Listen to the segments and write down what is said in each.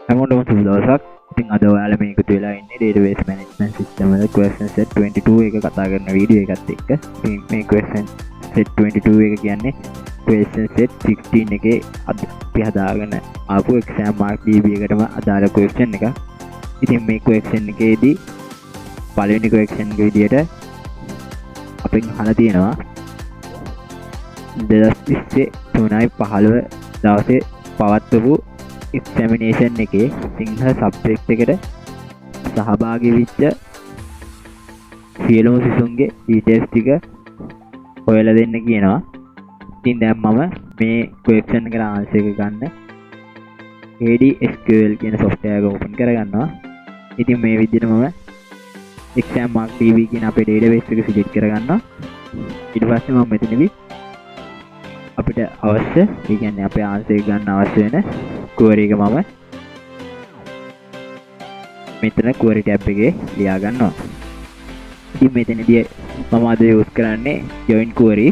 හැමෝටම සුබ දවසක්. ඉතින් අද ඔයාලා මේ එකතු වෙලා ඉන්නේ database management system වල question set 22 එක කතා කරන වීඩියෝ එකත් එක්ක. ඉතින් මේ question set 22 එක කියන්නේ question set 16 එකේ අපි හදාගෙන ආපු exam mark db එකටම අදාළ question එකක්. ඉතින් මේ question එකේදී පළවෙනි question එක විදියට අපෙන් අහලා තියෙනවා 2023 දවසේ පවත්වපු examination එකේ සිංහල subject එකට සහභාගී වෙච්ච සියලුම සිසුන්ගේ details ටික හොයලා දෙන්න කියනවා. ඉතින් දැන් මම මේ question එකට answer එක ගන්න ADSQL කියන software එක open කරගන්නවා. ඉතින් මේ විදිහට මම exam mark db කියන අපේ database එක select කරගන්නවා. ඊට පස්සේ මම මෙතනදී අපිට අවශ්‍ය ඒ කියන්නේ අපේ answer එක ගන්න අවශ්‍ය වෙන query එක මම මෙතන query tab එකේ ලියා ගන්නවා. ඉතින් මෙතනදී මම අද use කරන්නේ join query.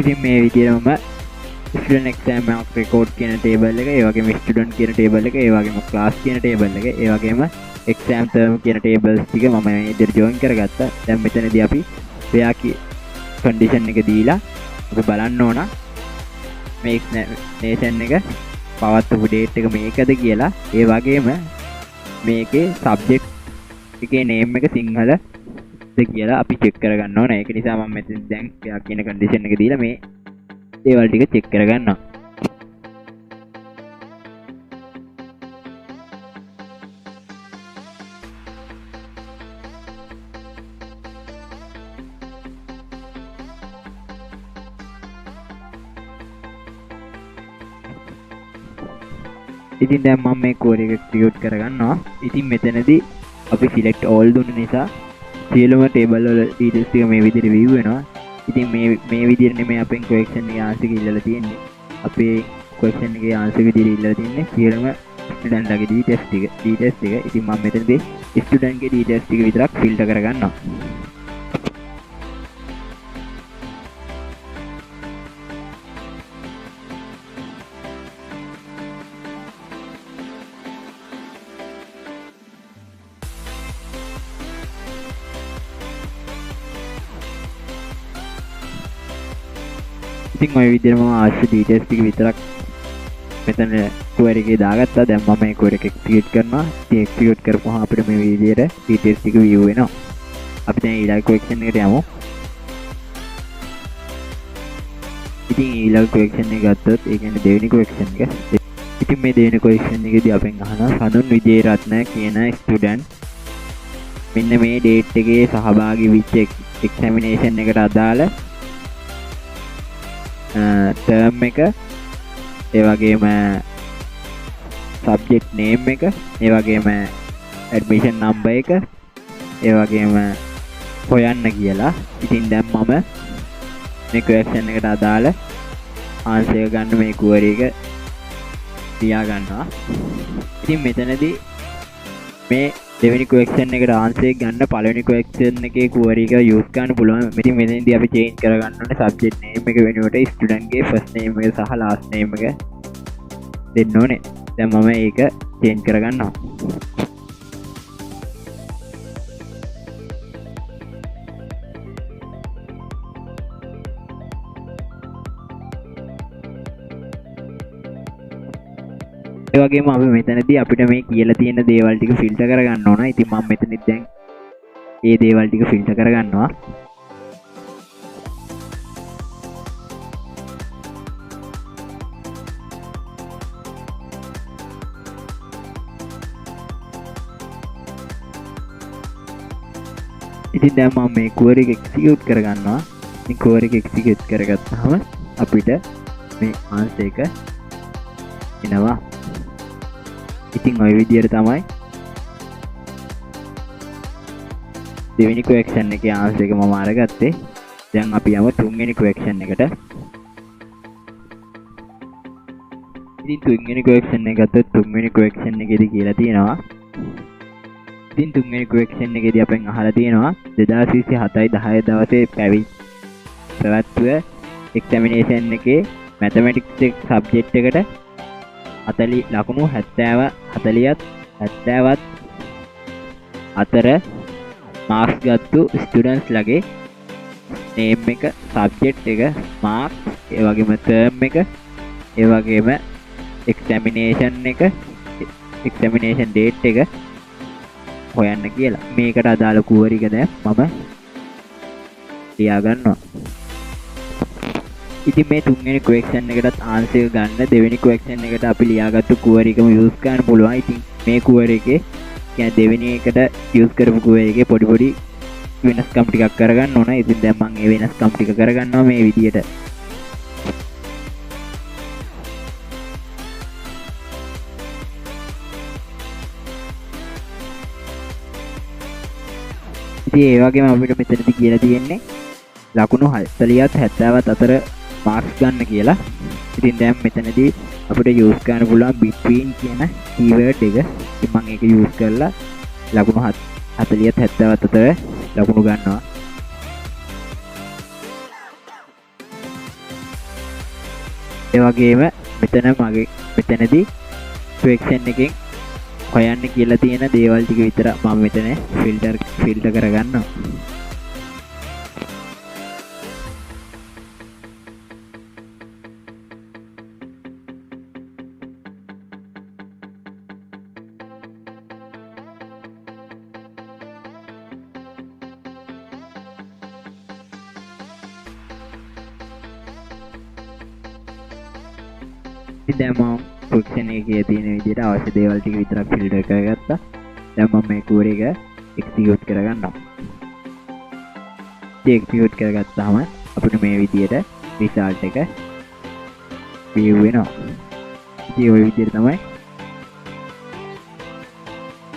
ඉතින් මේ විදිහටම student exam mark record කියන table එක, ඒ වගේම student කියන table එක, ඒ වගේම class කියන table එක, ඒ වගේම exam term කියන tables ටික මම මේ විදිහට join කරගත්තා. දැන් මෙතනදී අපි එයා condition එක දීලා අපි බලන්න ඕන මේ examination එක පවත්වපු date එක මේකද කියලා. ඒ වගේම මේකේ subject එකේ name එක සිංහල කියලා අපි චෙක් කරගන්න ඕනේ. ඒක නිසා මම මෙතන දැන් එයා කියන කන්ඩිෂන් එක දීලා මේ දේවල් ටික චෙක් කරගන්නවා. ඉතින් දැන් මම මේ query එක execute කරගන්නවා. ඉතින් මෙතනදී අපි select all දුන්න නිසා සියලුම table වල details ටික මේ විදිහට view වෙනවා. ඉතින් මේ විදිහට නෙමෙයි අපෙන් question එකේ answer එක ඉල්ලලා තියෙන්නේ. අපේ question එකේ answer විදිහට ඉල්ලලා තියෙන්නේ සියලුම student ලගේ details ටික. ඉතින් මම මෙතනදී student ගේ details ටික විතරක් filter කරගන්නවා. ඉතින් ඔය විදිහටම අවශ්‍ය details ටික විතරක් මෙතන query එකේ දාගත්තා. දැන් මම මේ query එක execute කරනවා. ඉතින් execute කරපුවහම අපිට මේ විදිහට details ටික view වෙනවා. අපි දැන් ඊළඟ question එකට යමු. ඉතින් ඊළඟ question එක ගත්තොත් ඒ කියන්නේ දෙවෙනි question එක. ඉතින් මේ දෙවෙනි question එකේදී අපෙන් අහනවා සඳුන් විජේරත්න කියන student මෙන්න මේ date එකේ සහභාගී වෙච්ච examination එකට අදාළ term එක, ඒ වගේම subject name එක, ඒ වගේම admission number එක, ඒ වගේම හොයන්න කියලා. ඉතින් දැන් මම මේ question එකට අදාළ answer එක ගන්න මේ query එක ලියා ගන්නවා. ඉතින් මෙතනදී මේ දෙවෙනි question එකට answer එක ගන්න පළවෙනි question එකේ query එක use කරන්න පුළුවන්. ඉතින් මෙතනදී අපි change කරගන්න ඕනේ subject name එක වෙනුවට student ගේ first name එක සහ last name එක දෙන්න ඕනේ. දැන් මම ඒක change කරගන්නවා. ඒ වගේම අපි මෙතනදී අපිට මේ කියලා තියෙන දේවල් ටික ෆිල්ටර් කරගන්න ඕන. ඉතින් මම මෙතනදී දැන් මේ දේවල් ටික ෆිල්ටර් කරගන්නවා. ඉතින් දැන් මම මේ query එක execute කරගන්නවා. මේ query එක execute කරගත්තාම අපිට මේ answer එක එනවා. ඉතින් ওই විදිහට තමයි දෙවෙනි question එකේ answer එක මම අරගත්තේ. දැන් අපි යමු තුන්වෙනි question එකට. ඉතින් තුන්වෙනි question එක ගත්තොත් තුන්වෙනි question එකේදී කියලා තියෙනවා. ඉතින් තුන්වෙනි question එකේදී අපෙන් අහලා තියෙනවා 2027 10 දවසේ පැවැත්වුව examination එකේ mathematics subject එකට 40 ලකුණු 70ත් අතර marks ගත්තු students ලගේ name එක subject එක marks ඒ වගේම term එක ඒ වගේම examination date එක හොයන්න කියලා. මේකට අදාළ query එක දැන් මම ලියා ගන්නවා. ඉතින් මේ තුන්වෙනි question එකටත් answer එක ගන්න දෙවෙනි question එකට අපි ලියාගත්තු query එකම use කරන්න පුළුවන්. ඉතින් මේ query එකේ කියන්නේ දෙවෙනි එකට use කරපු query එකේ පොඩි වෙනස්කම් ටිකක් කරගන්න ඕන. ඉතින් දැන් මම මේ වෙනස්කම් ටික කරගන්නවා මේ විදියට. ඉතින් ඒ වගේම අපිට මෙතනදී කියලා තියෙන්නේ ලකුණු 40ත් 70ත් අතර මාර්ක්ස් ගන්න කියලා. ඉතින් දැන් මෙතනදී අපිට use කරන්න පුළුවන් between කියන keyword එක. ඉතින් මම ඒක use කරලා ලකුණු 40ත් 70ත් අතර ලකුණු ගන්නවා. ඒ වගේම මෙතනදී question එකෙන් හොයන්න කියලා තියෙන දේවල් ටික විතර මම මෙතන ෆිල්ටර් කරගන්නවා. ඉතින් දැන් මම question එකේ තියෙන විදිහට අවශ්‍ය දේවල් ටික විතරක් ෆිල්ටර් කරගත්තා. දැන් මම මේ query එක execute කරගන්නවා. ඉතින් execute කරගත්තාම අපිට මේ විදිහට result එක view වෙනවා. ඉතින් ওই විදිහට තමයි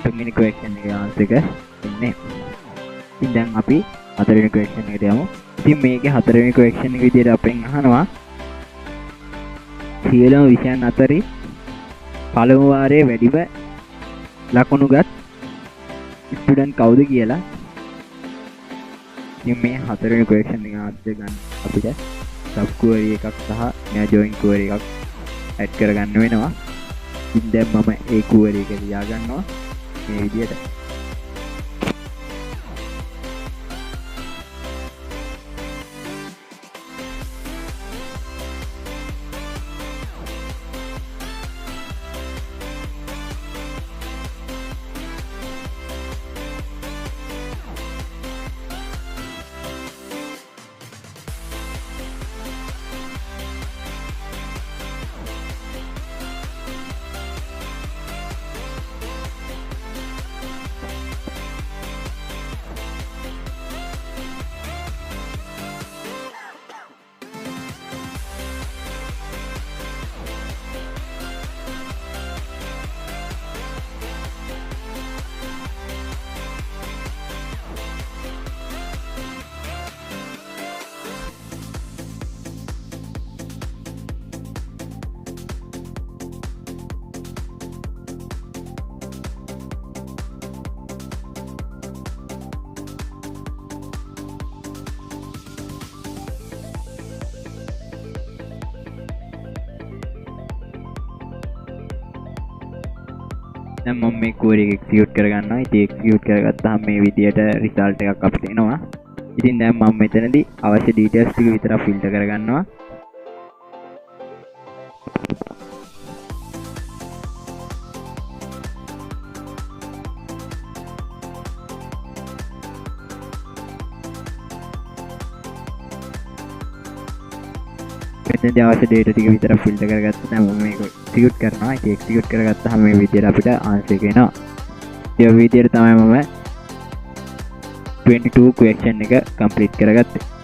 තුන්වෙනි question එකේ answer එක එන්නේ. ඉතින් දැන් අපි හතරවෙනි question එකට යමු. ඉතින් මේකේ හතරවෙනි question එක විදිහට අපෙන් අහනවා සියලුම විෂයන් අතරින් පළමු වාරයේ වැඩිම ලකුණුගත් ස්ටුඩන්ට් කවුද කියලා. ඉතින් මේ හතරවෙනි question එක answer ගන්න අපිට sub query එකක් සහ මෙයා join query එකක් add කරගන්න වෙනවා. ඉතින් දැන් මම ඒ query එක ලියා ගන්නවා මේ විදිහට. දැන් මම මේ query එක execute කරගන්නවා. ඉතින් execute කරගත්තාම මේ විදියට result එකක් අපිට එනවා. ඉතින් දැන් මම මෙතනදී අවශ්‍ය details ටික විතරක් filter කරගන්නවා. මෙතනදී අවශ්‍ය data ටික විතරක් filter කරගත්තා. දැන් මම මේක execute කරනවා. ඉතින් execute කරගත්තාම මේ විදියට අපිට answer එක එනවා. ඒ විදියට තමයි මම 22 question එක complete කරගත්තේ.